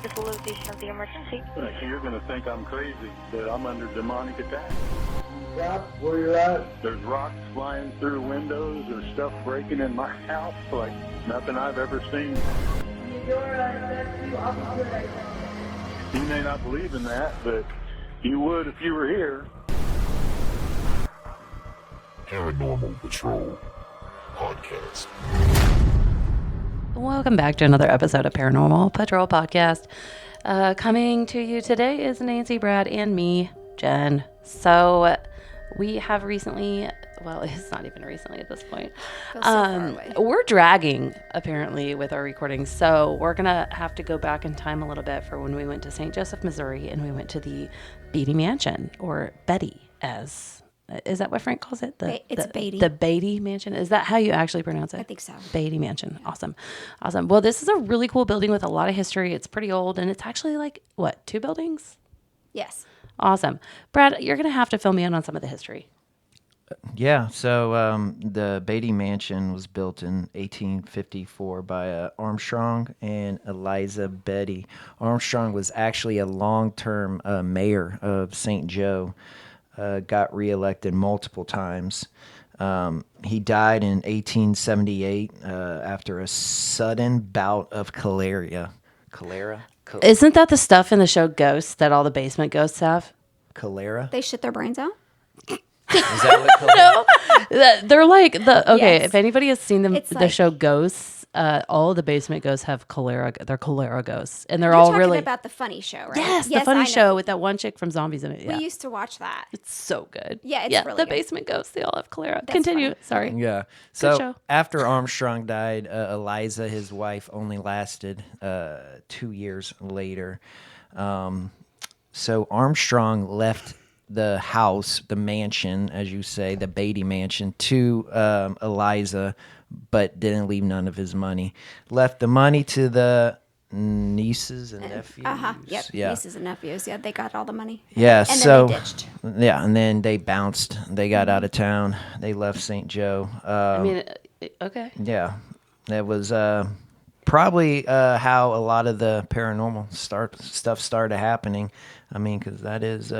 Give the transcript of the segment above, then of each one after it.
what is the location of the emergency? You're going to think I'm crazy, that I'm under demonic attack. Stop where you're at. There's rocks flying through windows. There's stuff breaking in my house like nothing I've ever seen. You may not believe in that, but you would if you were here. Paranormal Patrol Podcast. Welcome back to another episode of Paranormal Patrol Podcast. Coming to you today is Nancy, Brad, and me, Jen. So we have recently, well, it's not even recently at this point. Feels so far away. We're dragging, apparently, with our recordings. So we're going to have to go back in time a little bit for when we went to St. Joseph, Missouri, and we went to the Beattie Mansion, or Betty, as... Is that what Frank calls it? It's Beattie. The Beattie Mansion. Is that how you actually pronounce it? I think so. Beattie Mansion. Awesome. Awesome. Well, this is a really cool building with a lot of history. It's pretty old, and it's actually like, what, 2 buildings? Yes. Awesome. Brad, you're going to have to fill me in on some of the history. Yeah, so the Beattie Mansion was built in 1854 by Armstrong and Eliza Beattie. Armstrong was actually a long-term mayor of St. Joe. Got reelected multiple times. He died in 1878 after a sudden bout of cholera. Cholera? Isn't that the stuff in the show Ghosts that all the basement ghosts have? Cholera? They shit their brains out? Is that what cholera? They're like okay. Yes. If anybody has seen It's the like- show Ghosts, all the basement ghosts have cholera. They're cholera ghosts, and they're You're all talking really about the funny show, right? yes, the I funny know. show with that one chick from Zombies in it. Yeah, We used to watch that. it's so good. Yeah, it's really the good. basement ghosts. They all have cholera. That's Continue. funny. Sorry. Yeah. show. So after Armstrong died, Eliza, his wife, only lasted 2 years later. So Armstrong left the house, the mansion, as you say, the Beattie Mansion, to Eliza, but didn't leave none of his money. Left the money to the nieces and nephews. Yep. Yeah. Nieces and nephews. Yeah, they got all the money. Yeah, And so then they ditched. yeah, and then they bounced. They got out of town. They left St. Joe. I mean, okay. Yeah, that was probably how a lot of the paranormal stuff started happening. I mean, because that is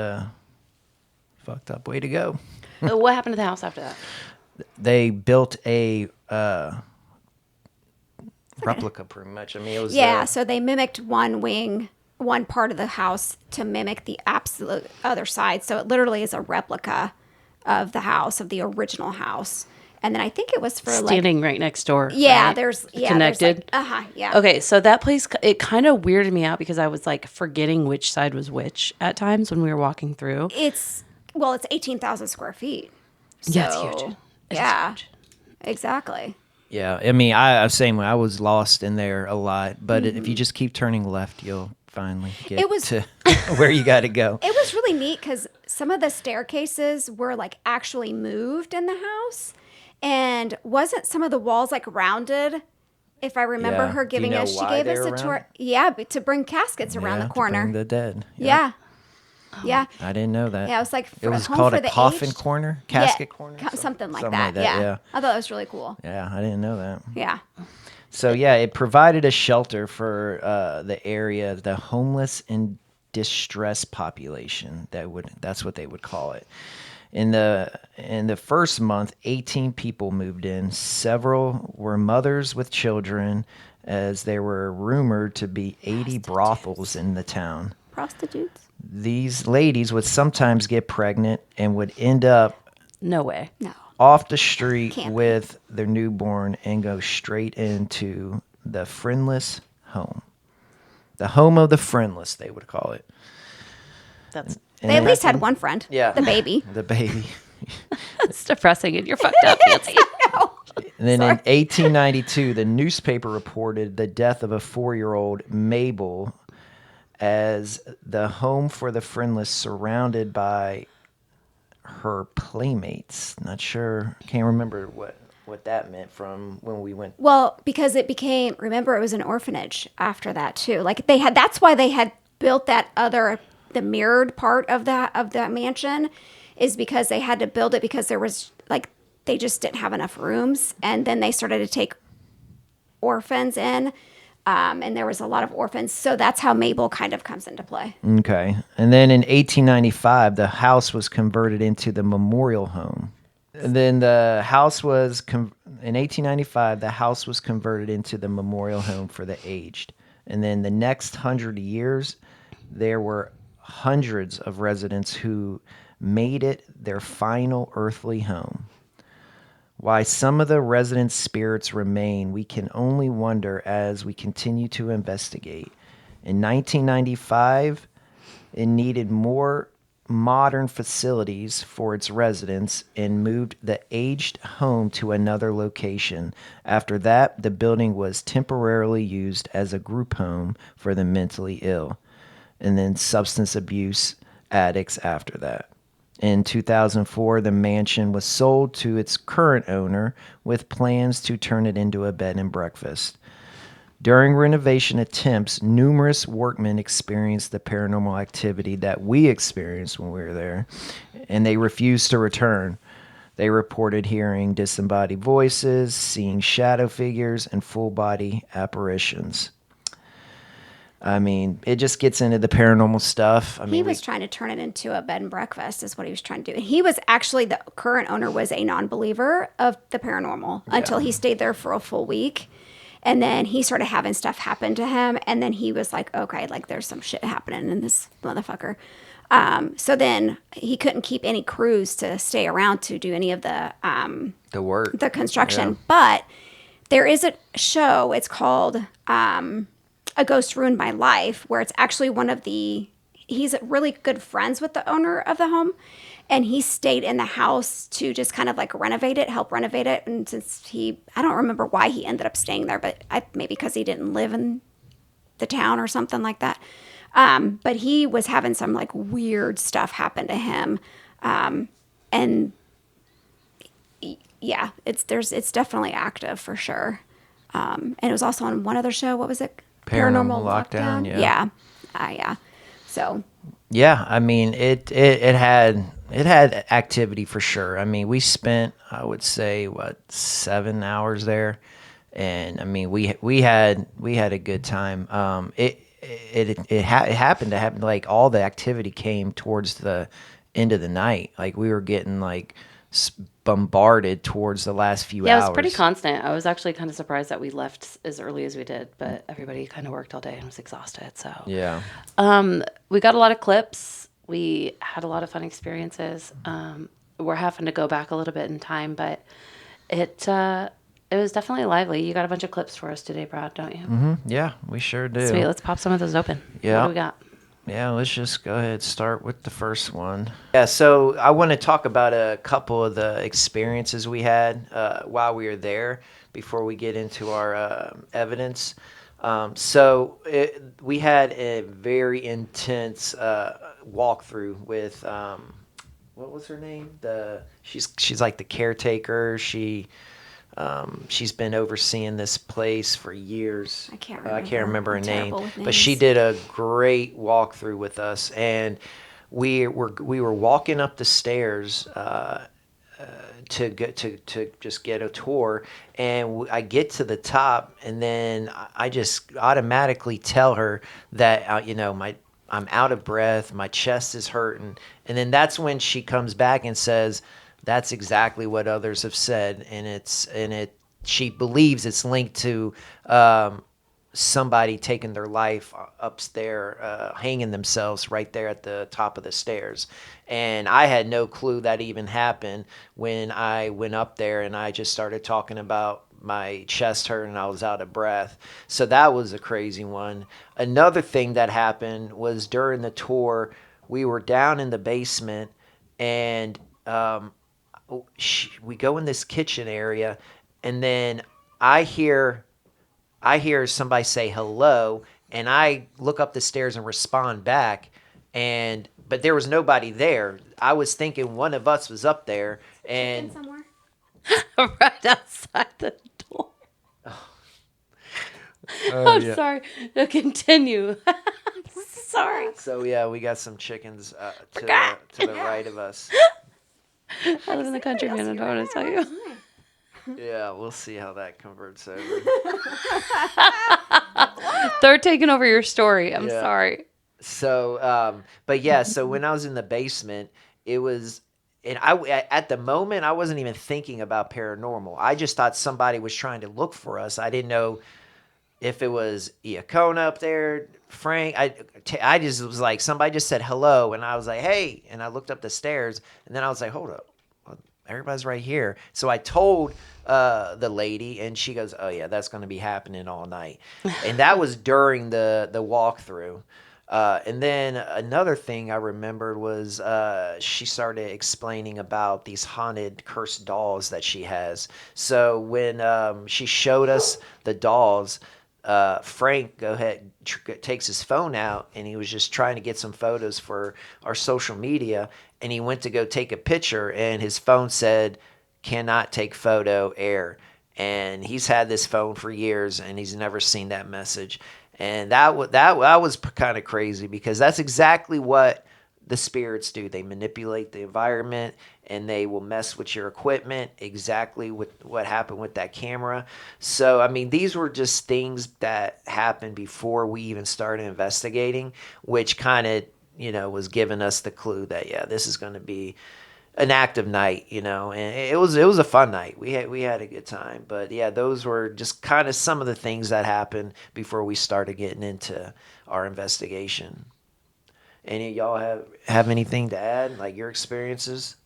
fucked up way to go. What happened to the house after that? They built a replica, pretty much. I mean, it was Yeah, so they mimicked one part of the house to mimic the absolute other side. So it literally is a replica of the house, of the original house. And then I think it was for Standing right next door. yeah, right? there's connected. Yeah. Okay, so that place, it kind of weirded me out because I was like forgetting which side was which at times when we were walking through. It's 18,000 square feet. Yeah, it's So, huge. It's yeah, huge. exactly. Yeah, I mean, I same way. I was lost in there a lot, but if you just keep turning left, you'll finally get It was- to where you got to go. It was really neat because some of the staircases were like actually moved in the house, and wasn't some of the walls like rounded? If I remember Yeah. her Do you giving know us, she why gave they us were a tour. rounded? Yeah, but to bring caskets around Yeah, the to corner. bring the dead. Yeah. Yeah. I didn't know that. Yeah, it was like it was home called for a the coffin aged. corner, Yeah, casket corner, something like that. Yeah. I thought that was really cool. Yeah, I didn't know that. Yeah. So yeah, it provided a shelter for the area, the homeless and distress population. That's what they would call it. In the first month, 18 people moved in. Several were mothers with children, as there were rumored to be 80 brothels in the town. Prostitutes. These ladies would sometimes get pregnant and would end up No way. No. off the street Camping. with their newborn and go straight into the friendless home. The home of the friendless, they would call it. That's They at least had one friend. Yeah. The baby. The baby. that's depressing, and you're fucked up, Nancy. And then in 1892, the newspaper reported the death of a 4-year-old Mabel as the home for the friendless, surrounded by her playmates. Not sure, can't remember what that meant from when we went. Well, because it became, remember, it was an orphanage after that too. Like they had, that's why they had built that the mirrored part of that mansion, is because they had to build it because there was like, they just didn't have enough rooms. And then they started to take orphans in And there was a lot of orphans. So that's how Mabel kind of comes into play. Okay. And then in 1895, the house was converted into the memorial home. And then the house was, in 1895, the house was converted into the memorial home for the aged. And then the next 100 years, there were hundreds of residents who made it their final earthly home. Why some of the residents' spirits remain, we can only wonder as we continue to investigate. In 1995, it needed more modern facilities for its residents and moved the aged home to another location. After that, the building was temporarily used as a group home for the mentally ill, and then substance abuse addicts after that. In 2004, the mansion was sold to its current owner with plans to turn it into a bed and breakfast. During renovation attempts, numerous workmen experienced the paranormal activity that we experienced when we were there, and they refused to return. They reported hearing disembodied voices, seeing shadow figures, and full-body apparitions. I mean, it just gets into the paranormal stuff. He was trying to turn it into a bed and breakfast is what he was trying to do. And he was actually, the current owner was a non-believer of the paranormal until he stayed there for a full week. And then he started having stuff happen to him. And then he was like, okay, like there's some shit happening in this motherfucker. So then he couldn't keep any crews to stay around to do any of the work, the construction. But there is a show, it's called A Ghost Ruined My Life, where it's actually he's really good friends with the owner of the home, and he stayed in the house to just kind of like help renovate it. And since I don't remember why he ended up staying there, but maybe because he didn't live in the town or something like that. But he was having some like weird stuff happen to him. And yeah, it's definitely active for sure. And it was also on one other show. What was it? Paranormal Lockdown. Yeah. Yeah. So. Yeah, I mean, it had activity for sure. I mean, we spent, I would say, 7 hours there, and I mean, we had a good time. It happened to happen, like all the activity came towards the end of the night. Like we were getting like bombarded towards the last few hours. Yeah, it was pretty constant. I was actually kind of surprised that we left as early as we did, but everybody kind of worked all day and was exhausted. So yeah, we got a lot of clips. We had a lot of fun experiences. We're having to go back a little bit in time, but it was definitely lively. You got a bunch of clips for us today, Brad, don't you? Mm-hmm. Yeah, we sure do. Sweet. Let's pop some of those open. Yeah. What do we got? Yeah, let's just go ahead and start with the first one. Yeah, so I want to talk about a couple of the experiences we had while we were there before we get into our evidence. We had a very intense walkthrough with what was her name? She's like the caretaker. She's been overseeing this place for years. I can't remember her name, but she did a great walkthrough with us, and we were walking up the stairs to just get a tour, and I get to the top, and then I just automatically tell her that I'm out of breath, my chest is hurting, and then that's when she comes back and says, that's exactly what others have said, and she believes it's linked to somebody taking their life upstairs, hanging themselves right there at the top of the stairs. And I had no clue that even happened when I went up there, and I just started talking about my chest hurt and I was out of breath. So that was a crazy one. Another thing that happened was during the tour, we were down in the basement, and we go in this kitchen area, and then I hear somebody say hello, and I look up the stairs and respond back, but there was nobody there. I was thinking one of us was up there, and somewhere right outside the door. I'm sorry. No, continue. Sorry. So yeah, we got some chickens to the right of us. I live in the country, man. I don't want to tell you. Yeah, we'll see how that converts over. They're taking over your story. I'm Yeah. sorry. So, but yeah, so when I was in the basement, it was, and at the moment, I wasn't even thinking about paranormal. I just thought somebody was trying to look for us. I didn't know if it was Iacona up there, Frank. I just was like, somebody just said hello, and I was like, hey, and I looked up the stairs, and then I was like, hold up. Everybody's right here. So I told the lady, and she goes, oh, yeah, that's going to be happening all night. And that was during the walkthrough. And then another thing I remembered was she started explaining about these haunted cursed dolls that she has. So when she showed us the dolls, Frank takes his phone out, and he was just trying to get some photos for our social media, and he went to go take a picture, and his phone said, cannot take photo, error. And he's had this phone for years, and he's never seen that message. And that was kind of crazy, because that's exactly what the spirits do. They manipulate the environment, and they will mess with your equipment, exactly with what happened with that camera. So, I mean, these were just things that happened before we even started investigating, which kind of, was giving us the clue that, yeah, this is going to be an active night, and it was a fun night. We had a good time. But yeah, those were just kind of some of the things that happened before we started getting into our investigation. Any of y'all have anything to add, like your experiences?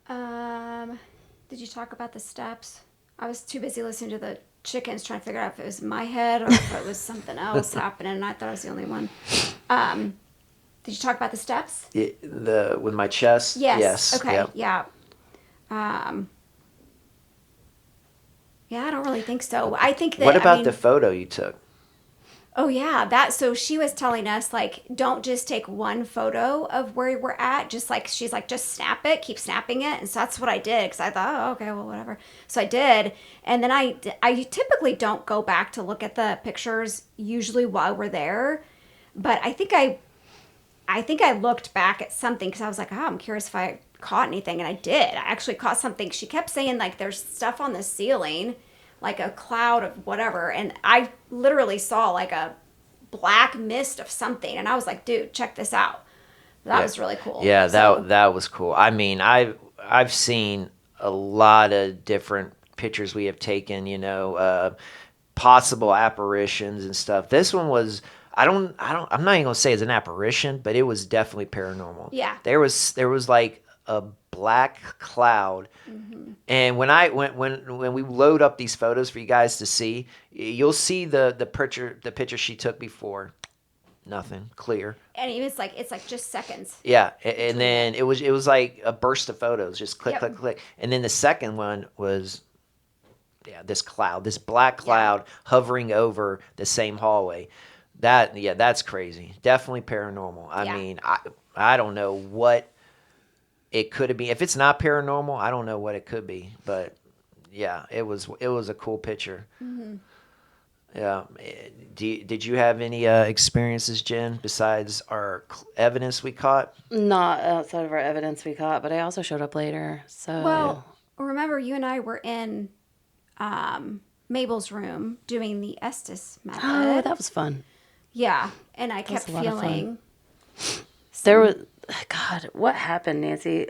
Did you talk about the steps? I was too busy listening to the chickens trying to figure out if it was my head or if it was something else happening, and I thought I was the only one. Did you talk about the steps? With my chest? Yes. Okay. Yep. Yeah. Yeah, I don't really think so. I think that. What about the photo you took? Oh yeah, so she was telling us, like, don't just take one photo of where we're at. Just like, she's like, just snap it, keep snapping it. And so that's what I did, because I thought, oh, okay, well, whatever. So I did, and then I typically don't go back to look at the pictures usually while we're there, but I think I looked back at something, because I was like, oh, I'm curious if I caught anything, and I did. I actually caught something. She kept saying, like, there's stuff on the ceiling, like a cloud of whatever, and I literally saw like a black mist of something, and I was like, dude, check this out. That was really cool. Yeah, that was cool. I mean, I've seen a lot of different pictures we have taken, possible apparitions and stuff. This one was, I'm not even gonna say it's an apparition, but it was definitely paranormal. Yeah. There was like a black cloud. Mm-hmm. And when we load up these photos for you guys to see, you'll see the picture she took before. Nothing, clear. And it's like just seconds. Yeah, and then it was like a burst of photos, just click, click, click. And then the second one was, this black cloud hovering over the same hallway. That's crazy. Definitely paranormal. I mean, I don't know what it could have been. If it's not paranormal, I don't know what it could be. But yeah, it was a cool picture. Mm-hmm. Yeah. Did you have any experiences, Jen, besides our evidence we caught? Not outside of our evidence we caught, but I also showed up later. So well, remember, you and I were in Mabel's room doing the Estes method. Oh, that was fun. Yeah, and I kept feeling. There was, God, what happened, Nancy?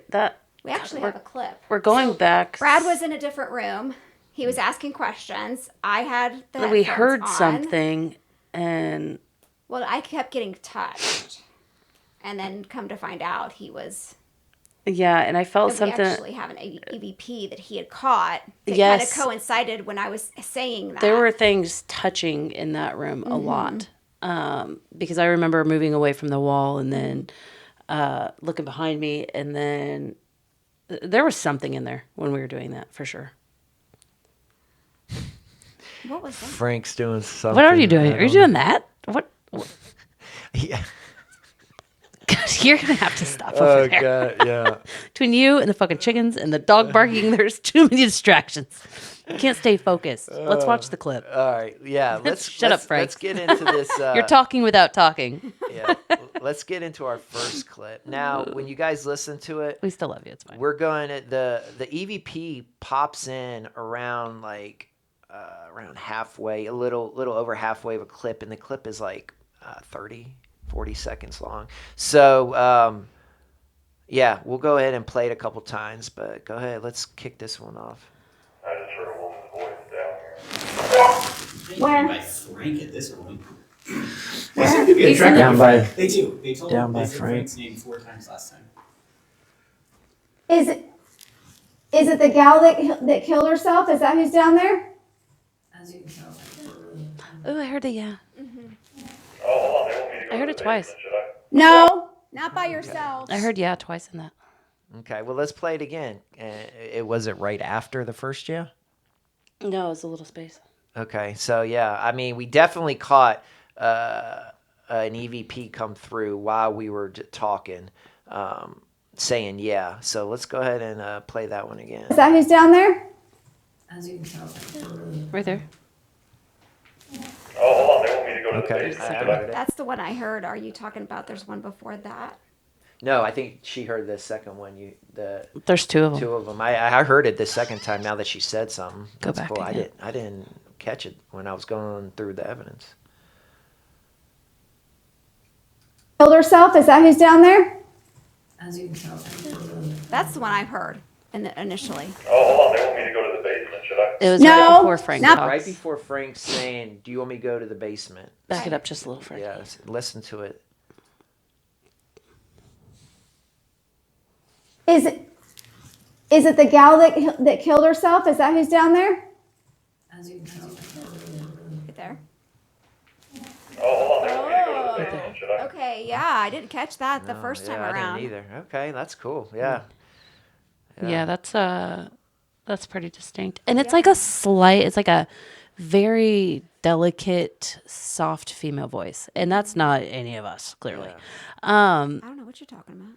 We actually have a clip. We're going back. Brad was in a different room. He was asking questions. I had the We heard headphones on. something, and well, I kept getting touched, and then come to find out he was. Yeah, and I felt something. We actually have an EVP that he had caught. That yes, kind of coincided when I was saying that. There were things touching in that room a lot, because I remember moving away from the wall and then looking behind me, and then there was something in there when we were doing that for sure. What was that? Frank's doing something. What are you doing? Are you doing that? What? Yeah. You're going to have to stop over there. Oh, God, yeah. Between you and the fucking chickens and the dog barking, there's too many distractions. You can't stay focused. Let's watch the clip. All right. Yeah. Shut up, Frank. Let's get into this. You're talking without talking. Yeah. Let's get into our first clip. Now, when you guys listen to it, we still love you. It's fine. We're going at the EVP pops in around like around halfway, a little over halfway of a clip, and the clip is like 30, 40 seconds long. So yeah, we'll go ahead and play it a couple times, but go ahead, let's kick this one off. I just heard a woman's voice down here. Where? By Frank at this point. Down by. They do. They told Down him by they said Frank. Frank's name 4 times last time. Is it the gal that killed herself? Is that who's down there? As you can tell. Oh, I heard it. Yeah, Oh, hold on, they want me to go I heard to it the twice. basement, should I? No, not by yourself. I heard yeah twice in that. Okay, well, let's play it again. Was it right after the first yeah? No, it was a little space. Okay, so yeah, I mean, we definitely caught an EVP come through while we were talking, saying yeah. So let's go ahead and play that one again. Is that who's down there? As you can tell. Right there. Oh, hold on, they want me to go to the Okay, basement, I should I? heard it. That's the one I heard. Are you talking about? There's one before that. No, I think she heard the second one. There's 2 of them. Two of them. I heard it the second time. Now that she said something, Go that's back cool. again. I didn't catch it when I was going through the evidence. Killed herself? Is that who's down there? As you can tell. That's the one I heard initially. Oh, hold on, they want me to go to the basement, should I? It was No, right before Frank not- talks. Right before Frank's saying, "Do you want me to go to the basement?" Back it up just a little, Frank. Yes, listen to it. Is it the gal that killed herself? Is that who's down there? As you can tell. Right there. Oh, hold on, they want me to go to the basement, should I? Okay, yeah, I didn't catch that the No, first time yeah, around. I didn't either. Okay, that's cool. Yeah. Yeah, that's pretty distinct. And it's like a very delicate, soft female voice. And that's not any of us, clearly. I don't know what you're talking about.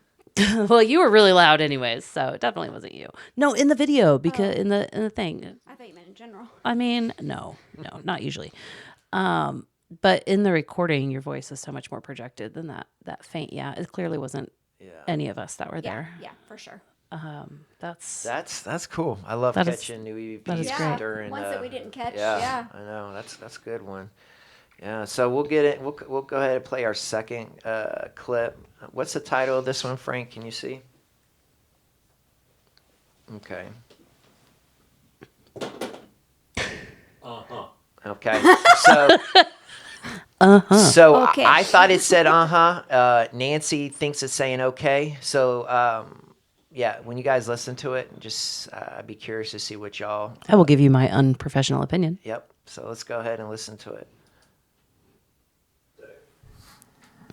Well, you were really loud anyways, so it definitely wasn't you. No, in the video, because in the thing. I thought you meant in general. I mean, no, not usually. But in the recording, your voice is so much more projected than that faint. Yeah, it clearly wasn't any of us that were there. Yeah, for sure. That's cool. I love That is- catching new EVPs that is Yeah, during ones that we didn't catch. Yeah, Yeah. I know. That's a good one. Yeah, so we'll get it. We'll go ahead and play our second clip. What's the title of this one, Frank? Can you see? Okay. Okay. So. So Okay. I thought it said Nancy thinks it's saying okay. So yeah, when you guys listen to it, just I'd be curious to see what y'all. I will give you my unprofessional opinion. Yep. So let's go ahead and listen to it.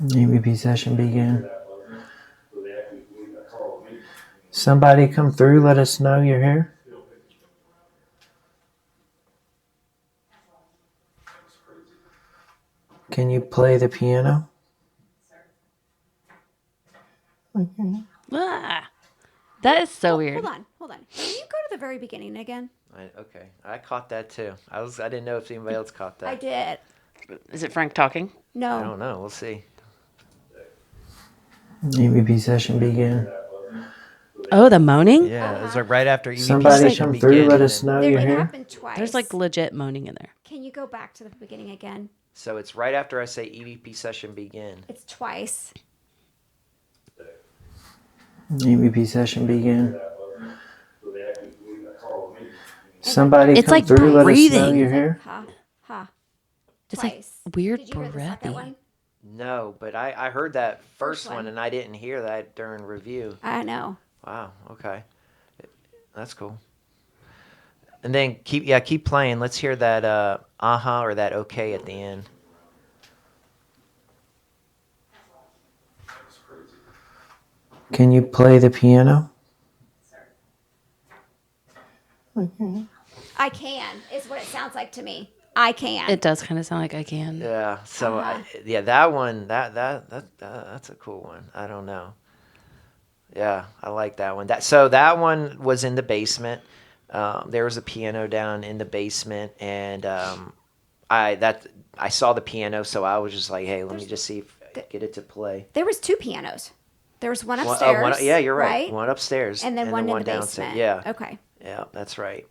EVP session begin. Somebody come through, let us know you're here. Can you play the piano? Ah, that is so weird. Hold on. Can you go to the very beginning again? Okay, I caught that too. I didn't know if anybody else caught that. I did. Is it Frank talking? No. I don't know. We'll see. EVP session begin. Oh, the moaning? Yeah, it's like right after EVP Somebody session come through, begin, let us and- know There, you're it here. happened twice. There's like legit moaning in there. Can you go back to the beginning again? So it's right after I say EVP session begin. It's twice. EVP session begin. Somebody It's come like through, let us know breathing. you're here. Ha. It's like Twice. weird Did you hear the second breathy. one? No, but I heard that first one. one and I didn't hear that during review. I know. Wow. Okay. That's cool. And then keep playing. Let's hear that or that okay at the end. Can you play the piano? I can, is what it sounds like to me. I can. It does kind of sound like I can. Yeah. So that one that's a cool one. I don't know. Yeah, I like that one. That one was in the basement. There was a piano down in the basement, and I saw the piano, so I was just like, hey, let me just see if I get it to play. There was 2 pianos. There was one One- upstairs. yeah, you're right. One upstairs And then one in the downstairs. basement. Yeah. Okay. Yeah, that's right.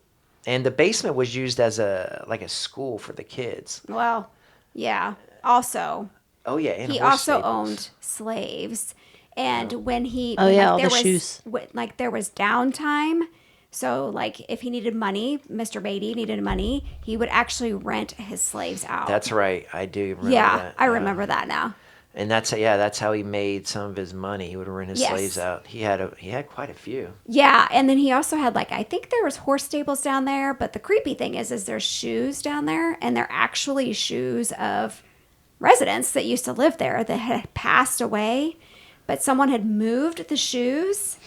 And the basement was used as a school for the kids. Well, yeah. Also, Oh yeah, and he horse also stables. owned slaves, and when he Oh, when, yeah, like, all there the was shoes. like there was downtime, so like if he needed money, Mr. Beattie needed money, he would actually rent his slaves out. That's right. I do remember yeah, that. I remember that now. And that's how he made some of his money. He would rent his Yes. slaves out. He had quite a few. Yeah, and then he also had like I think there was horse stables down there, but the creepy thing is there's shoes down there, and they're actually shoes of residents that used to live there that had passed away, but someone had moved the shoes,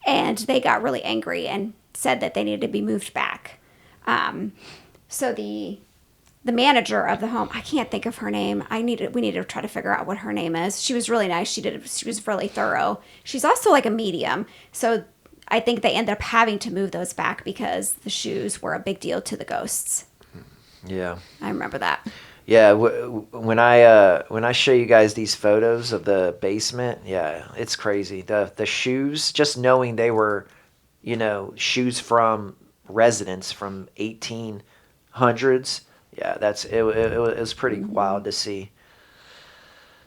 and they got really angry and said that they needed to be moved back. So the manager of the home, I can't think of her name. We need to try to figure out what her name is. She was really nice. She was really thorough. She's also like a medium. So I think they ended up having to move those back because the shoes were a big deal to the ghosts. Yeah. I remember that. Yeah, when I show you guys these photos of the basement, yeah, it's crazy. The shoes, just knowing they were, shoes from residents from 1800s. Yeah, it was pretty wild to see.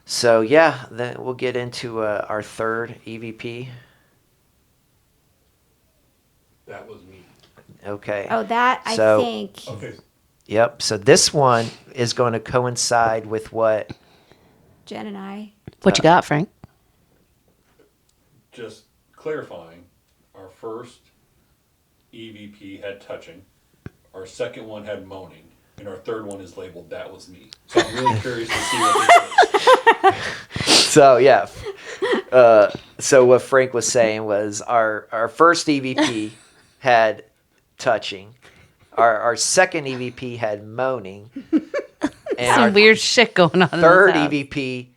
So yeah, then we'll get into our third EVP. That was me. Okay. Oh, that I So- think. Okay. Yep. So this one is going to coincide with what? Jen and I. What you got, Frank? Just clarifying, our first EVP had touching, our second one had moaning, and our third one is labeled "That Was Me." So I'm really curious to see what this is. So yeah. So what Frank was saying was our first EVP had touching. Our second EVP had moaning. And our Some weird shit going on. third in this house. EVP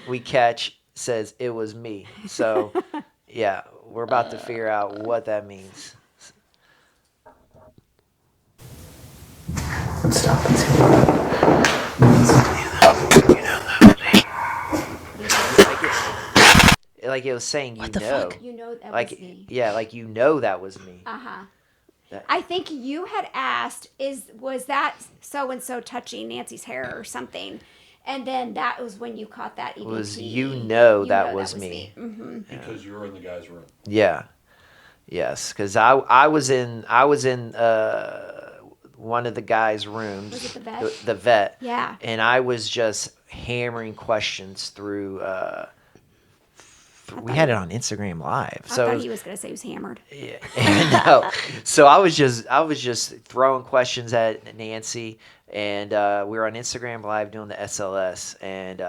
we catch says it was me. So yeah, we're about to figure out what that means. Stop Like it was saying, What the fuck? You know that like was me. yeah, like that was me. Uh-huh. That- I think you had asked, was that so and so touching Nancy's hair or something? And then that was when you caught that EVP. Was You that was me. Mm-hmm. Because you were in the guy's room. Yeah. Yes, because I was in one of the guys' rooms. Was it the vet? The vet. Yeah. And I was just hammering questions through. We had it on Instagram Live. I So thought he was going to say he was hammered. yeah, no. So I was just throwing questions at Nancy, and we were on Instagram Live doing the SLS, and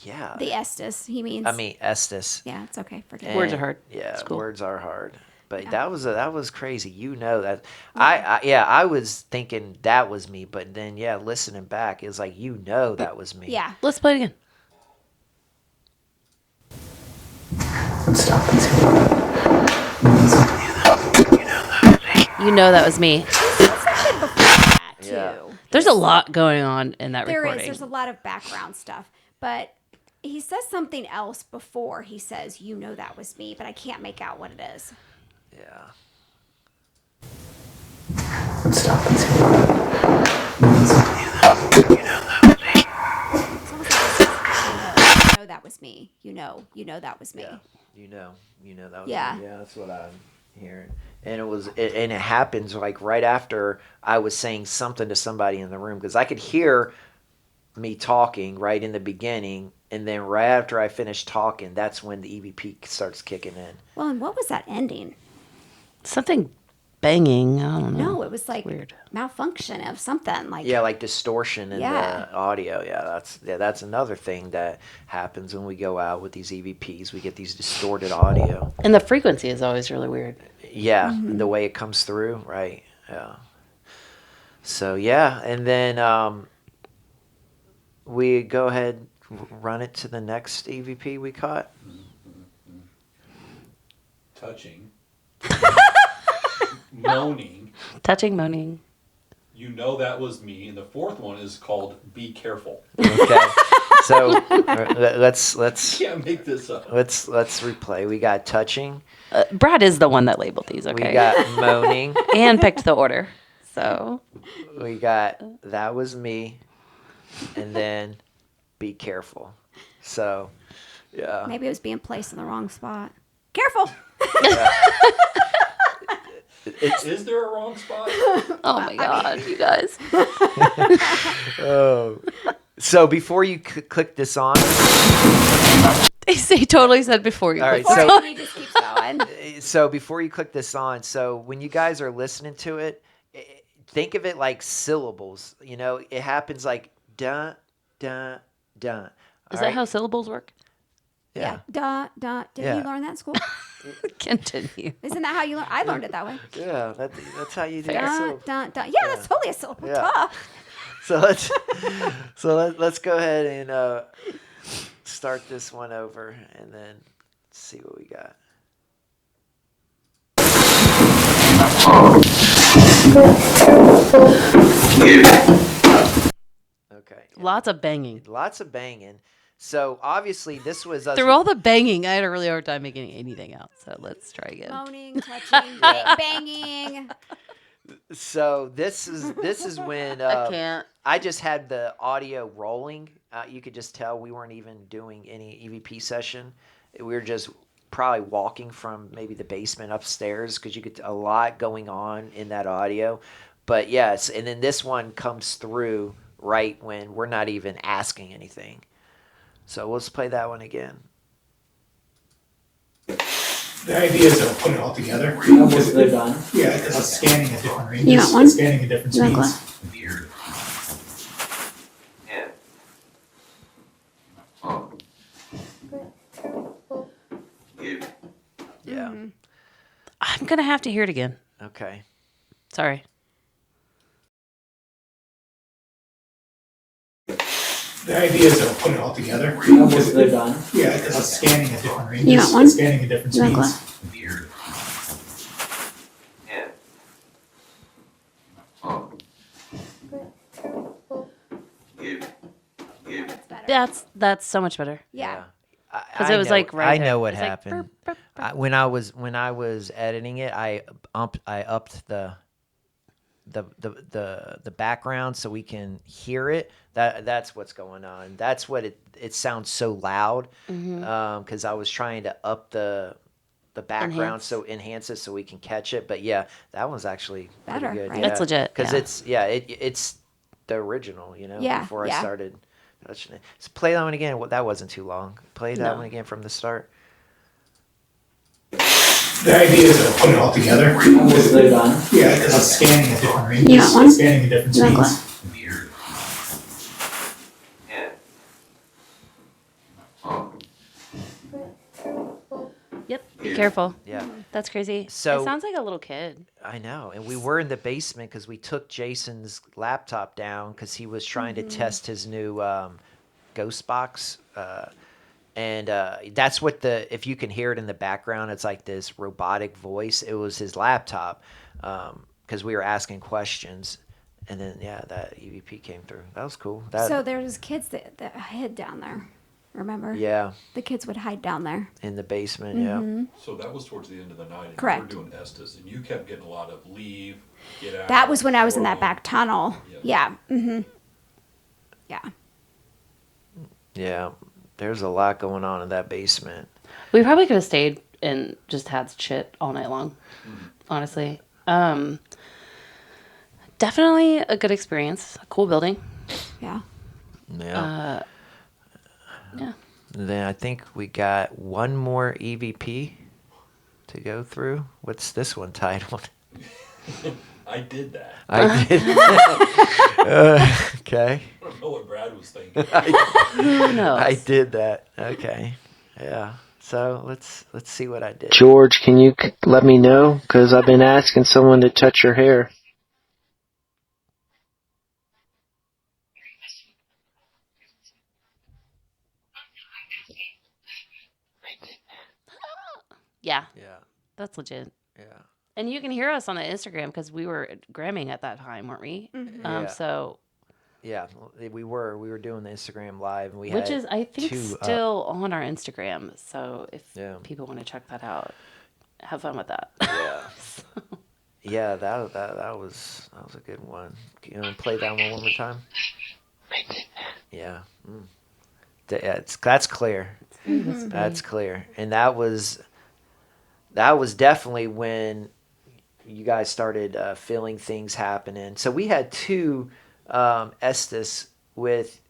yeah. The Estes, he means. I mean Estes. Yeah, it's okay. Forget it. Words are hard. Yeah, It's cool. words are hard. But that was crazy. That. I was thinking that was me, but then listening back, it's like that was me. Yeah. Let's play it again. Stop You know that was me. Something before that, too. Yeah. There's a lot going on in that There is. recording. There's a lot of background stuff. But he says something else before he says, you know that was me, but I can't make out what it is. Yeah. Stop It's almost like you know that was me. You know that was me. Yeah. You know that was Yeah. me. Yeah, that's what I'm hearing. And it happens like right after I was saying something to somebody in the room, because I could hear me talking right in the beginning, and then right after I finished talking, that's when the EVP starts kicking in. Well, and what was that ending? Something banging. I don't know. No, it was like weird. malfunction of something. Like Yeah, like distortion in Yeah. the audio. Yeah, that's another thing that happens when we go out with these EVPs. We get these distorted audio. And the frequency is always really weird. Yeah, Mm-hmm. the way it comes through, right? Yeah. So yeah, and then we go ahead, run it to the next EVP we caught. Touching. Moaning. Touching, moaning. You know that was me. And the fourth one is called "Be Careful." Okay. So let's Can't make this up. let's replay. We got touching. Brad is the one that labeled these, okay? We got moaning. and picked the order. So We got that was me, and then be careful. So, yeah. Maybe it was being placed in the wrong spot. Careful. Is there a wrong spot? oh my god, you guys. Oh. So before you click this on, They totally said before you All right, click so- on. He just keeps going. so before you click this on, so when you guys are listening to it, think of it like syllables. You know, it happens like dun dun dun. Is that how syllables work? Yeah. Dun, dun. Didn't Yeah. you learn that in school? Continue. Isn't that how you learn? I learned it that way. Yeah, that's how you do Fair. it. Dun, So, dun, dun. Yeah, that's totally a syllable. Yeah. Duh. let's go ahead and start this one over, and then see what we got. Okay. Lots of banging. Lots of banging. So obviously this was us. Through all the banging, I had a really hard time making anything out. So let's try again. Moaning, touching, banging. So this is when I can't. I just had the audio rolling. You could just tell we weren't even doing any EVP session. We were just probably walking from maybe the basement upstairs because you could a lot going on in that audio. But yes, and then this one comes through right when we're not even asking anything. So let's play that one again. The idea is to put it all together. Once they're done. Yeah, because it's scanning at different ranges. You got one? It's scanning at different You got speeds. Yeah. I'm gonna have to hear it again. Okay. Sorry. The idea is to put it all together. Once they're done. Yeah, because it's scanning at different ranges. You got one? It's scanning at different You got speeds. That's so much better. Yeah. Because it was like right I there. know what It's like, happened. burp, burp, burp. When I was editing it, I upped the background so we can hear it. That's what's going on. That's what it sounds so loud. Because I was trying to up the background enhance it so we can catch it. But yeah, that one's actually Better, pretty good. right? Yeah. That's legit, Because yeah. it's the original. You know. Yeah, Before I yeah. started touching it. So play that one again. That wasn't too long. Play that No. one again from the start. The idea is to put it all together. Once they're done. Yeah, because it's scanning at different ranges. You got one? It's scanning at different You got speeds. Yep. Be careful. Yeah. That's crazy. So- it sounds like a little kid. I know. And we were in the basement because we took Jason's laptop down because he was trying to test his new ghost box. And that's what if you can hear it in the background, it's like this robotic voice. It was his laptop because we were asking questions. And then, yeah, that EVP came through. That was cool. So there was kids that hid down there. Remember? Yeah, The kids would hide down there. in the basement, yeah. So that was towards the end of the night. And Correct. We were doing Estes, and you kept getting a lot of leave, get out. That was when I was in that roll. back tunnel. Yeah. Mm-hmm. Yeah. Yeah, there's a lot going on in that basement. We probably could have stayed and just had shit all night long. Honestly. Definitely a good experience. A cool building. Yeah. Yeah. Yeah. Then I think we got one more EVP to go through. What's this one titled? I did that. I did. Okay. I don't know what Brad was thinking. Who knows? I did that. Okay. Yeah. So let's see what I did. George, can you let me know? Because I've been asking someone to touch your hair. Yeah. Yeah. That's legit. Yeah. And you can hear us on the Instagram because we were Gramming at that time, weren't we? Yeah. So, Yeah. We were doing the Instagram live, and we which had is, I think, two up. still on our Instagram. So if Yeah. people want to check that out, have fun with that. Yeah. Yeah, that was a good one. You want to play that one more time? Yeah. Yeah, that's clear. That's clear. And that was definitely when you guys started feeling things happening. So we had two Estes with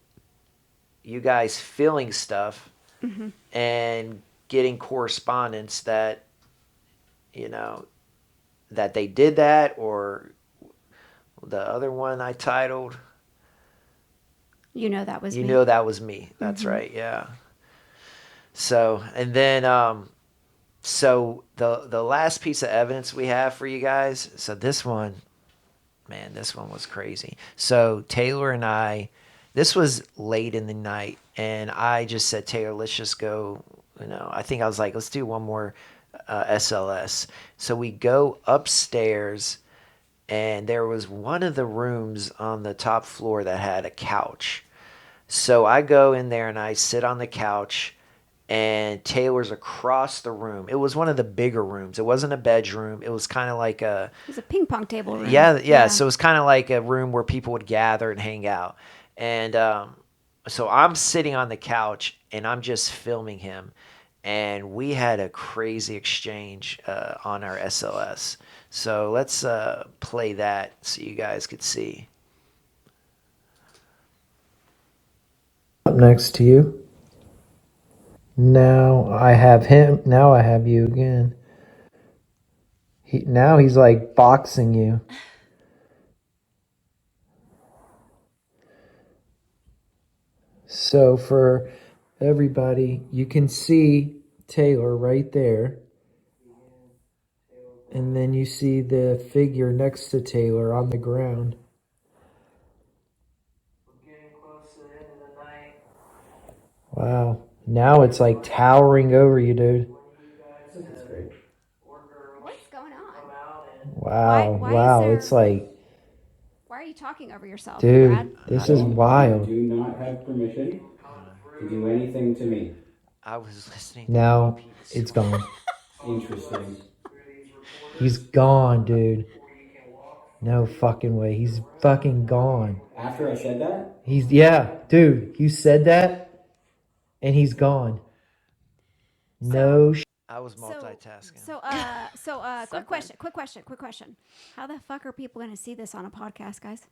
you guys feeling stuff and getting correspondence that, that they did that, or the other one I titled. You know that was me. You know that was me. That's right. Yeah. So, and then, so the last piece of evidence we have for you guys. So this one was crazy. So Taylor and I, this was late in the night, and I just said, Taylor, let's just go. I think I was like, let's do one more SLS. So we go upstairs, and there was one of the rooms on the top floor that had a couch. So I go in there and I sit on the couch, and Taylor's across the room. It was one of the bigger rooms. It wasn't a bedroom. It was kind of like it was a ping pong table room. Yeah. So it was kind of like a room where people would gather and hang out. And so I'm sitting on the couch and I'm just filming him. And we had a crazy exchange on our SLS. So let's play that so you guys could see. Up next to you. Now I have him. Now I have you again. Now he's like boxing you. So for everybody, you can see Taylor right there. And then you see the figure next to Taylor on the ground. We're getting close to the end of the night. Wow. Now it's like towering over you, dude. What's going on? Wow. Why Wow. is there... It's like... Why are you talking over yourself, Dude, Brad? this is wild. Do not have permission to do anything to me. I was listening. Now it's gone. Interesting. He's gone, dude. No fucking way. He's fucking gone. After I said that? Dude, you said that and he's gone. No shit. I was multitasking. Quick question. How the fuck are people going to see this on a podcast, guys?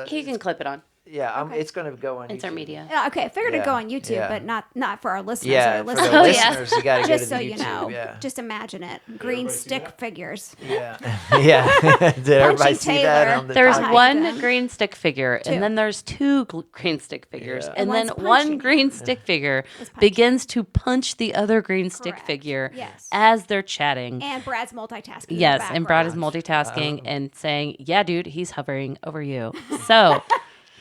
He can clip it on. Yeah, Okay. It's going to go on Insert YouTube. media. Yeah, okay, I figured it'd go on YouTube, yeah. but not for our listeners. Yeah, Our for listeners. the listeners, you got to go to Just the so YouTube. you know, Yeah. just imagine it. Green stick figures. Yeah. Yeah. Did everybody see that Taylor. on the There's top? one green stick figure, Two. and then there's two green stick figures, Yeah. and then one's one punching. green stick figure It's punching. begins to punch the other green stick Correct. figure Yes. as they're chatting. And Brad's multitasking. in the Yes, and Brad is background. multitasking and saying, "Yeah, dude, he's hovering over you." So,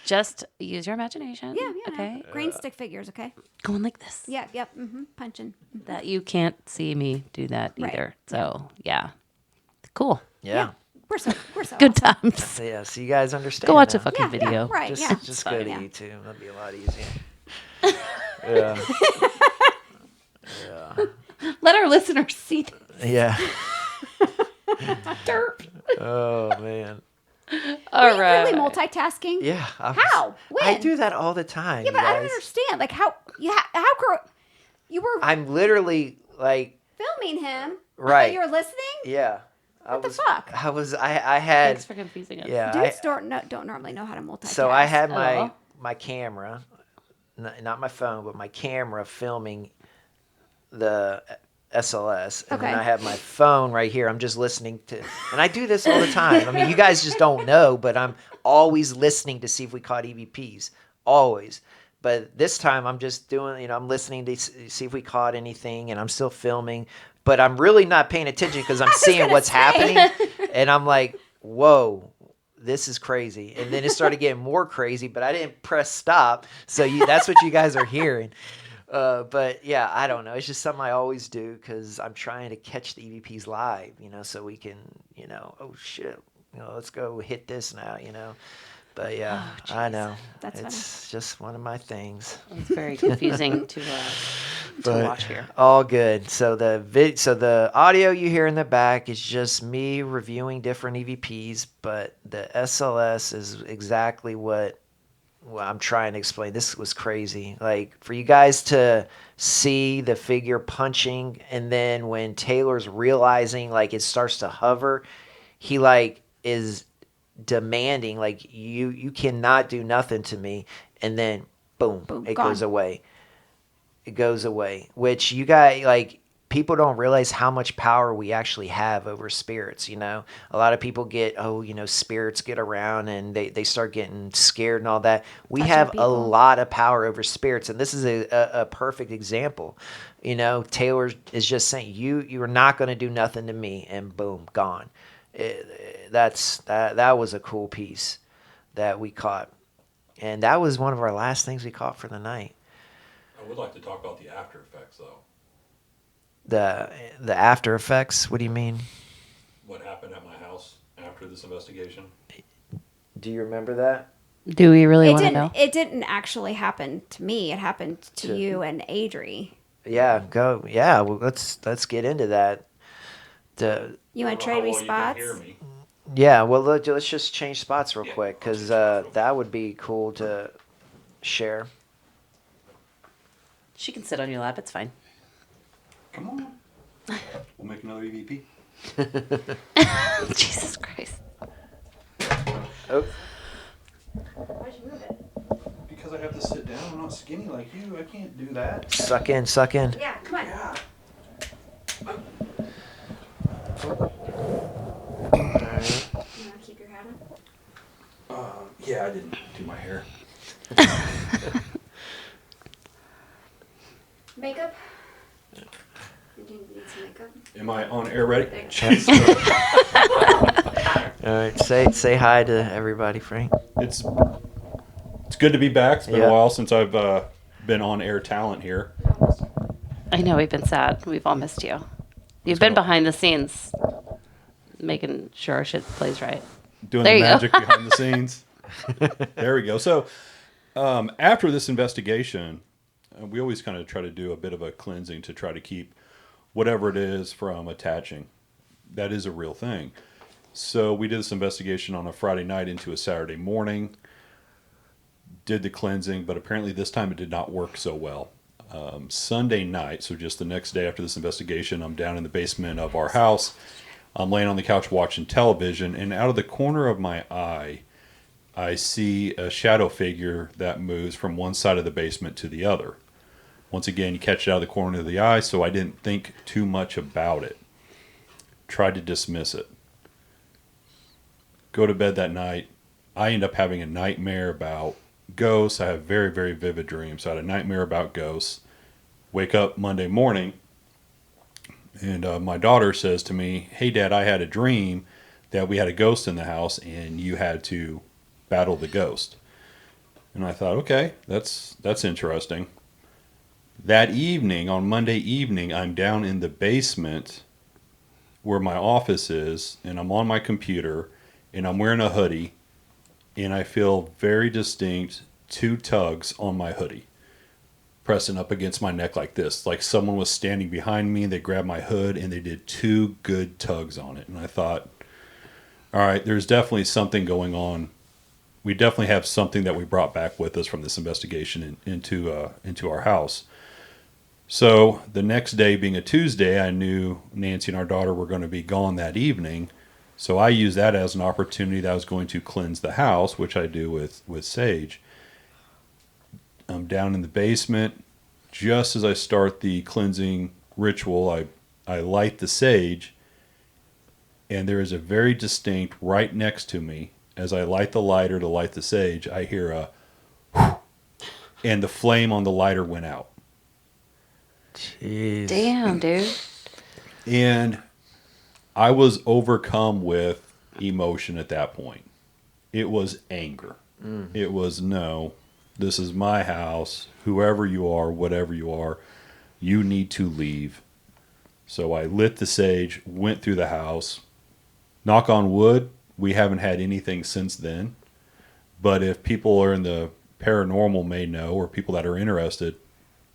just use your imagination. Yeah. Okay. Green stick figures, okay? Going like this. Yeah, yep. Punching. That you can't see me do that Right. either. So, yeah. Cool. Yeah. We're so Good awesome. times. So, yeah, so you guys understand. Go watch a now. fucking video. Right, Just, yeah. just go to Yeah. YouTube. That'd be a lot easier. Yeah. Let our listeners see this. Yeah. Derp. Oh, man. All Were you right. really multitasking? Yeah. How? When? I do that all the time. Yeah, you but I don't guys. understand. Like how you were I'm literally like, filming him. Right. And you were listening. yeah. What the fuck? I had. Thanks for confusing us. Yeah. Dudes don't normally know how to multitask. So I had my Oh. my camera, not my phone, but my camera filming the SLS, and then Okay. I have my phone right here. I'm just listening to, and I do this all the time. I mean, you guys just don't know, but I'm always listening to see if we caught EVPs, always. But this time I'm just doing, I'm listening to see if we caught anything, and I'm still filming, but I'm really not paying attention because I'm seeing what's happening, and I'm like, whoa. This is crazy. And then it started getting more crazy, but I didn't press stop. So that's what you guys are hearing. But yeah, I don't know. It's just something I always do because I'm trying to catch the EVPs live, so we can, oh shit, let's go hit this now, But yeah, Oh, I know. That's it's just one of my things. It's very confusing to But watch here. all good. So the audio you hear in the back is just me reviewing different EVPs, but the SLS is exactly what I'm trying to explain. This was crazy. Like, for you guys to see the figure punching, and then when Taylor's realizing, like, it starts to hover, he, like, is demanding, like, you cannot do nothing to me, and then boom, it gone. goes away. It goes away, which you guys, like, people don't realize how much power we actually have over spirits. A lot of people get, spirits get around and they start getting scared and all that. We Touching have a people. lot of power over spirits, and this is a perfect example. Taylor is just saying, you are not going to do nothing to me, and boom, gone. That was a cool piece that we caught, and that was one of our last things we caught for the night. I would like to talk about the after effects, though. The after effects? What do you mean? What happened at my house after this investigation? Do you remember that? Do we really want to know? It didn't actually happen to me. It happened to you and Adri. Yeah, go. Yeah, well, let's get into that. You want to trade me spots? Yeah, well, let's just change spots real quick, because that would be cool to share. She can sit on your lap. It's fine. Come on. We'll make another EVP. Jesus Christ. Oh. Why'd you move it? Because I have to sit down. I'm not skinny like you. I can't do that. Suck in, suck in. Yeah, come on. Yeah. All right. You want to keep your hat on? Yeah, I didn't do my hair. Makeup? You need some makeup? Am I on air ready? All right, say hi to everybody, Frank. It's good to be back. It's been Yeah. a while since I've been on air talent here. I know we've been sad. We've all missed you. You've been behind the scenes, making sure our shit plays right. Doing There the you go. magic behind the scenes. There we go. So after this investigation, we always kind of try to do a bit of a cleansing to try to keep whatever it is from attaching. That is a real thing. So we did this investigation on a Friday night into a Saturday morning, did the cleansing, but apparently this time it did not work so well. Sunday night, so just the next day after this investigation, I'm down in the basement of our house. I'm laying on the couch watching television, and out of the corner of my eye, I see a shadow figure that moves from one side of the basement to the other. Once again, you catch it out of the corner of the eye, so I didn't think too much about it. Tried to dismiss it. Go to bed that night. I end up having a nightmare about ghosts. I have very, very vivid dreams. So I had a nightmare about ghosts. Wake up Monday morning, and my daughter says to me, "Hey, Dad, I had a dream that we had a ghost in the house, and you had to battle the ghost." And I thought, okay, that's interesting. That evening, on Monday evening, I'm down in the basement where my office is, and I'm on my computer, and I'm wearing a hoodie, and I feel very distinct 2 tugs on my hoodie, pressing up against my neck like this. Like someone was standing behind me, and they grabbed my hood, and they did 2 good tugs on it. And I thought, all right, there's definitely something going on. We definitely have something that we brought back with us from this investigation into our house. So the next day, being a Tuesday, I knew Nancy and our daughter were going to be gone that evening. So I used that as an opportunity that I was going to cleanse the house, which I do with sage. I'm down in the basement. Just as I start the cleansing ritual, I light the sage, and there is a very distinct right next to me. As I light the lighter to light the sage, I hear a whoosh, and the flame on the lighter went out. Jeez. Damn, dude. And I was overcome with emotion at that point. It was anger. It was, no, this is my house. Whoever you are, whatever you are, you need to leave. So I lit the sage, went through the house. Knock on wood, we haven't had anything since then. But if people are in the paranormal may know, or people that are interested,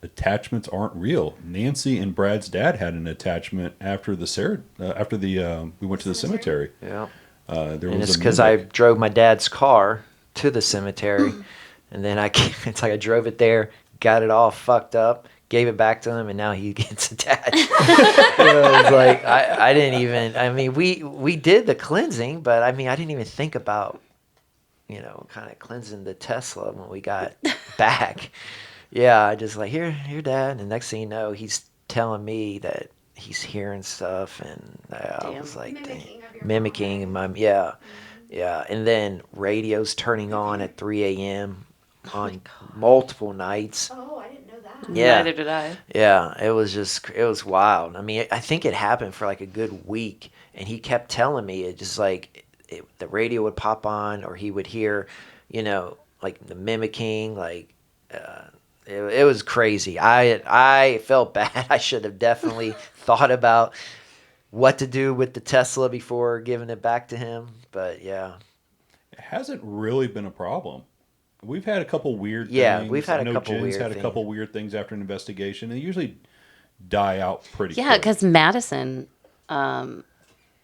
attachments aren't real. Nancy and Brad's dad had an attachment after we went to the cemetery. Yeah. There And was it's a because I mimic. drove my dad's car to the cemetery, and then it's like I drove it there, got it all fucked up, gave it back to him, and now he gets attached. It's like I didn't even. I mean, we did the cleansing, but I mean, I didn't even think about, kind of cleansing the Tesla when we got back. Yeah, I just like here, Dad, and next thing you know, he's telling me that he's hearing stuff, and I was like, mimicking and yeah, and then radio's turning on at 3 a.m. on multiple nights. Oh, I didn't know that. Yeah. Neither did I. Yeah, it was wild. I mean, I think it happened for like a good week, and he kept telling me it just like the radio would pop on, or he would hear, like the mimicking, like it was crazy. I felt bad. I should have definitely thought about what to do with the Tesla before giving it back to him. But yeah. It hasn't really been a problem. We've had a couple weird things. Yeah, we've had I a know couple Jen's weird had a things. couple weird things after an investigation. They usually die out pretty Yeah, quick. because Madison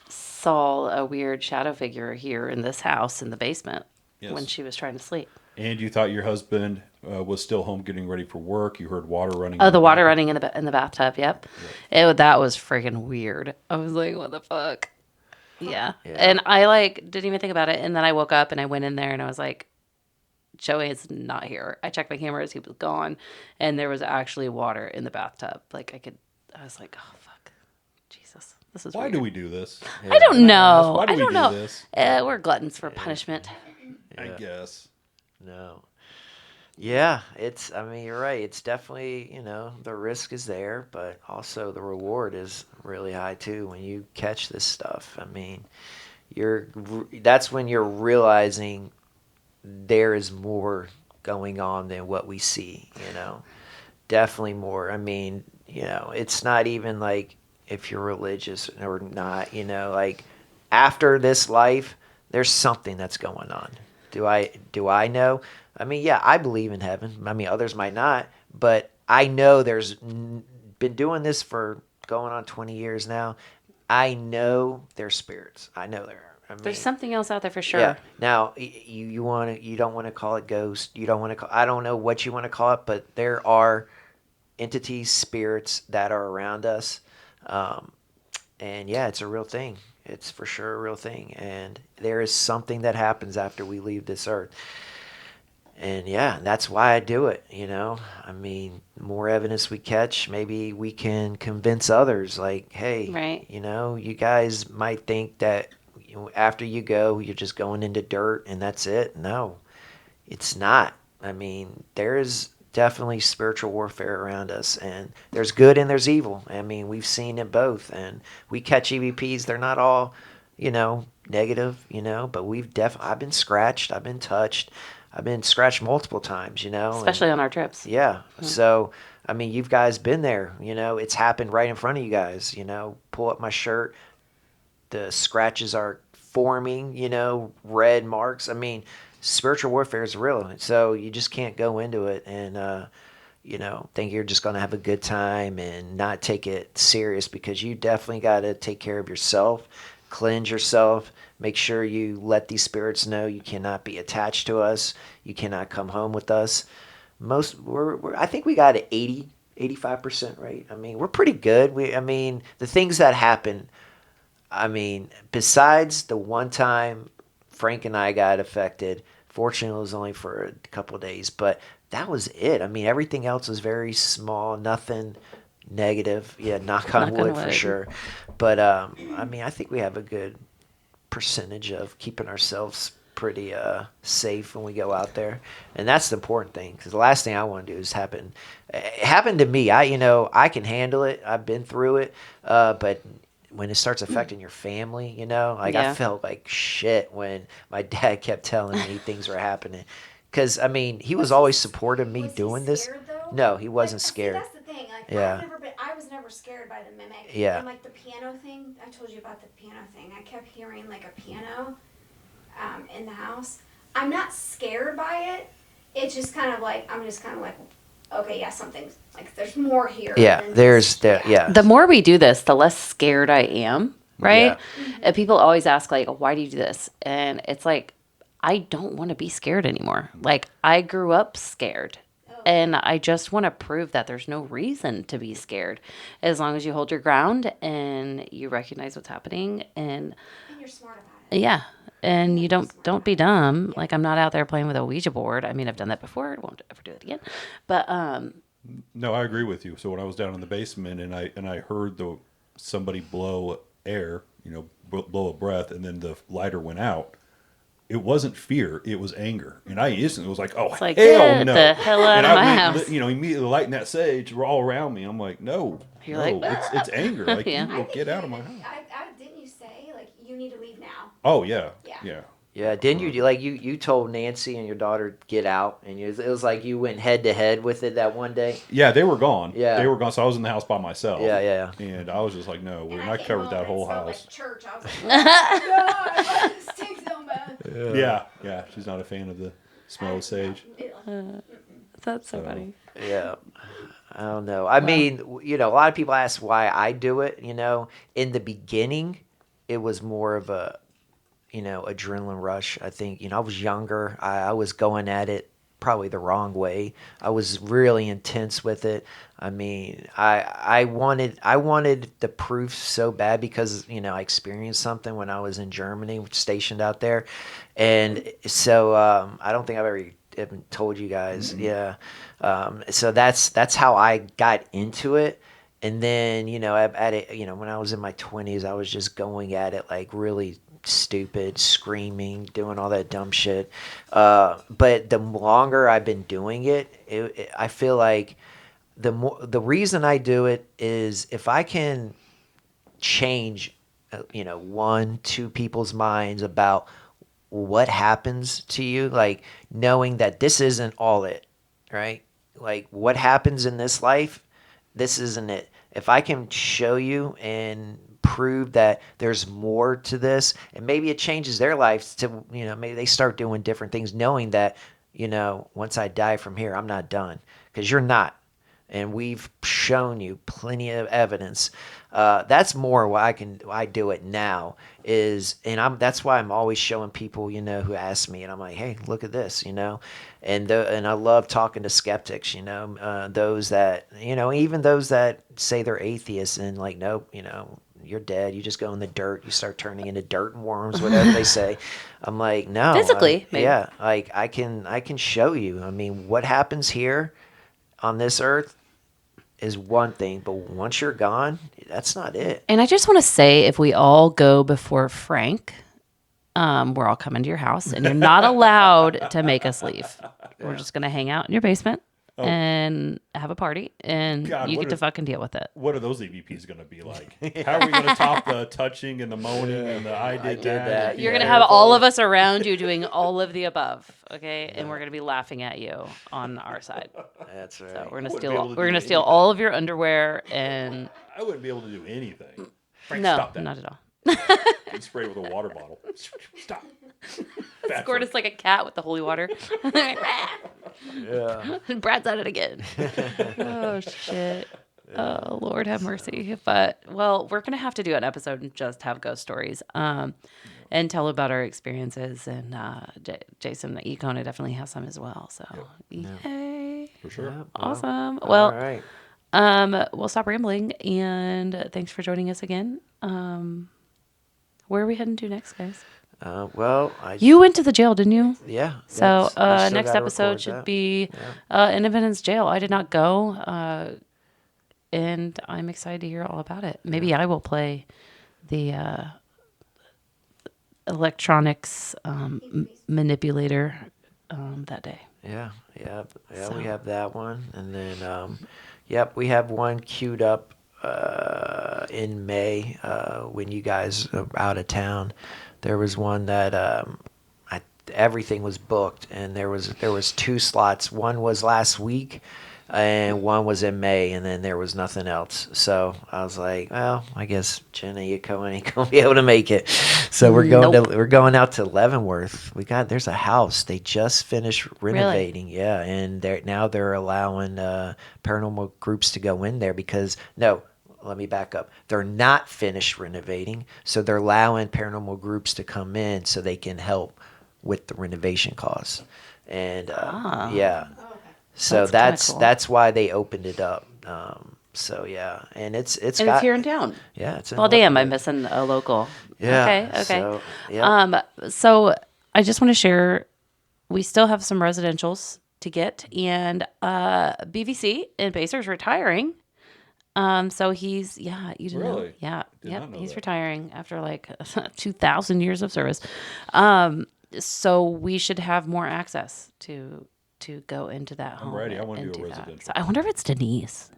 saw a weird shadow figure here in this house in the basement when she was trying to sleep. And you thought your husband was still home getting ready for work. You heard water running. Oh, the water running in the bathtub. Yep. That was freaking weird. I was like, what the fuck? Yeah. And I didn't even think about it. And then I woke up and I went in there and I was like, Joey is not here. I checked my cameras. He was gone. And there was actually water in the bathtub. I was like, oh, fuck. Jesus. This is Why weird. do we do this? I don't know. Why do I we don't do know. this? We're gluttons for punishment. I guess. No. Yeah, I mean, you're right. It's definitely, the risk is there, but also the reward is really high too when you catch this stuff. I mean, that's when you're realizing there is more going on than what we see, Definitely more. I mean, it's not even like if you're religious or not, like after this life, there's something that's going on. Do I know? I mean, yeah, I believe in heaven. I mean, others might not, but I know there's been doing this for going on 20 years now. I know they're spirits. I know there are. I mean, There's something else out there for sure. yeah. Now, you don't want to call it ghost. You don't want to I don't know what you want to call it, but there are entities, spirits that are around us. And yeah, it's a real thing. It's for sure a real thing. And there is something that happens after we leave this earth. And yeah, that's why I do it, I mean, the more evidence we catch, maybe we can convince others like, hey, right. You guys might think that after you go, you're just going into dirt and that's it. No, it's not. I mean, there is definitely spiritual warfare around us, and there's good and there's evil. I mean, we've seen it both, and we catch EVPs. They're not all, negative, but I've been scratched. I've been touched. I've been scratched multiple times, Especially on our trips. Yeah. So, I mean, you guys been there, it's happened right in front of you guys, pull up my shirt. The scratches are forming, red marks. I mean, spiritual warfare is real. So you just can't go into it and, think you're just going to have a good time and not take it serious, because you definitely got to take care of yourself, cleanse yourself, make sure you let these spirits know you cannot be attached to us. You cannot come home with us. I think we got an 85% rate. I mean, we're pretty good. The things that happen, besides the one time Frank and I got affected, fortunately it was only for a couple of days, but that was it. I mean, everything else was very small, nothing negative. Yeah, knock on wood for sure. But, I think we have a good percentage of keeping ourselves pretty safe when we go out there, and that's the important thing, because the last thing I want to do is happen. It happened to me. I can handle it. I've been through it, but when it starts affecting your family, I felt like shit when my dad kept telling me things were happening, because he was always supportive of me doing this. No, he wasn't scared. See, that's the thing. Yeah. I was never scared by the mimic. Yeah. And the piano thing, I told you about the piano thing. I kept hearing a piano in the house. I'm not scared by it. It's just kind of I'm just kind of okay, yeah, something's like there's more here. Yeah, than there's just- there. Yeah. The more we do this, the less scared I am, right? Yeah. And people always ask, like, why do you do this? And it's like, I don't want to be scared anymore. Like, I grew up scared. And I just want to prove that there's no reason to be scared as long as you hold your ground and you recognize what's happening. And you're smart about it. yeah. And you don't be dumb. Like, I'm not out there playing with a Ouija board. I mean, I've done that before. I won't ever do it again. But No, I agree with you. So when I was down in the basement and I heard somebody blow air, blow a breath, and then the lighter went out. It wasn't fear; it was anger, and I instantly was like, "Oh, it's like, hell get no!" the hell out and of I my went, house. immediately lighting that sage all around me. I'm like, "No, You're no, like, it's anger. Like, Yeah. you will get out of my house." Didn't you say like you need to leave now? Oh yeah, Yeah. yeah. Yeah, didn't you like you told Nancy and your daughter get out, and it was like you went head to head with it that one day. Yeah, they were gone. Yeah. They were gone. So I was in the house by myself. Yeah. And I was just like, no, we're not covered that whole house. Like church. I was like, oh God, this stinks so bad. Yeah. She's not a fan of the smell of sage. That's so funny. Yeah. I don't know. I mean, a lot of people ask why I do it. In the beginning, it was more of a, adrenaline rush. I think, I was younger. I was going at it probably the wrong way. I was really intense with it. I mean, I wanted the proof so bad because, I experienced something when I was in Germany, stationed out there. And so I don't think I've ever even told you guys. Mm-hmm. Yeah. So that's how I got into it. And then, at it, when I was in my 20s, I was just going at it like really stupid, screaming, doing all that dumb shit. But the longer I've been doing it, I feel like the reason I do it is if I can change, 1-2 people's minds about what happens to you, like knowing that this isn't all it, right? Like what happens in this life, this isn't it. If I can show you and prove that there's more to this, and maybe it changes their lives to, maybe they start doing different things, knowing that, once I die from here, I'm not done, because you're not. And we've shown you plenty of evidence. That's more why I do it now that's why I'm always showing people, who ask me, and I'm like, hey, look at this, and I love talking to skeptics, those that, even those that say they're atheists and like, nope, you're dead. You just go in the dirt. You start turning into dirt and worms, whatever they say. I'm like, no. Physically, maybe. Yeah. Like I can show you. I mean, what happens here on this earth is one thing, but once you're gone, that's not it. And I just want to say, if we all go before Frank, we're all coming to your house, and you're not allowed to make us leave. Yeah. We're just going to hang out in your basement and have a party, and you get to fucking deal with it. What are those EVPs going to be like? How are we going to top the touching and the moaning and the I did that? You're going to have all of us around you doing all of the above, okay? And we're going to be laughing at you on our side. That's right. So we're going to steal all of your underwear, and I wouldn't be able to do anything. Frank, no, stop that. not at all. You'd spray with a water bottle. Stop. Squirt us like a cat with the holy water. Yeah. And Brad's at it again. Oh, shit. Oh, Lord have mercy. But, well, we're going to have to do an episode and just have ghost stories and tell about our experiences. And Jason, the Econa definitely has some as well. So, yay. For sure. Yeah, Awesome. Well, all right. We'll stop rambling. And thanks for joining us again. Where are we heading to next, guys? You went to the jail, didn't you? Yeah. So I still next gotta episode record should that. be Independence Jail. I did not go, and I'm excited to hear all about it. Maybe I will play the electronics manipulator that day. Yeah. So. We have that one, and then we have one queued up in May when you guys are out of town. There was one that everything was booked, and there was 2 slots. One was last week, and one was in May, and then there was nothing else. So I was like, well, I guess Jenn ain't gonna be able to make it. So we're going out to Leavenworth. There's a house they just finished renovating. Really? Yeah, and they're allowing paranormal groups to go in there because let me back up. They're not finished renovating, so they're allowing paranormal groups to come in so they can help with the renovation costs. And yeah, so that's why they opened it up. So yeah, and it's here in town. Yeah, it's in well, damn, I'm Leavenworth. missing a local. Yeah. Okay. So, yeah. So I just want to share. We still have some residentials to get, and BVC in Pacer's retiring. So he's you didn't know. Really? Yeah, Did not know he's that. retiring after like 2,000 years of service. So we should have more access to go into that home. I'm ready. I and- want to and do a that. residential. So I wonder if it's Denise.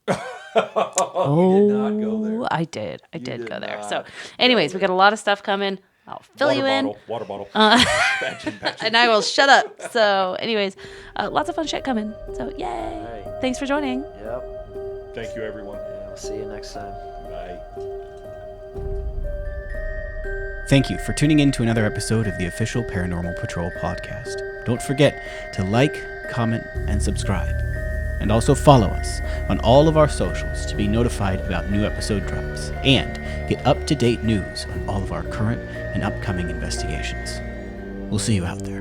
You did not go there. I did. I did go there. not So, go anyways, we got a lot of stuff coming. I'll fill you in. Water bottle. And I will shut up. So, anyways, lots of fun shit coming. So, yay. Right. Thanks for joining. Yep. Thank you, everyone. Yeah, we'll see you next time. Bye. Thank you for tuning in to another episode of the official Paranormal Patrol podcast. Don't forget to like, comment, and subscribe. And also follow us on all of our socials to be notified about new episode drops and get up-to-date news on all of our current and upcoming investigations. We'll see you out there.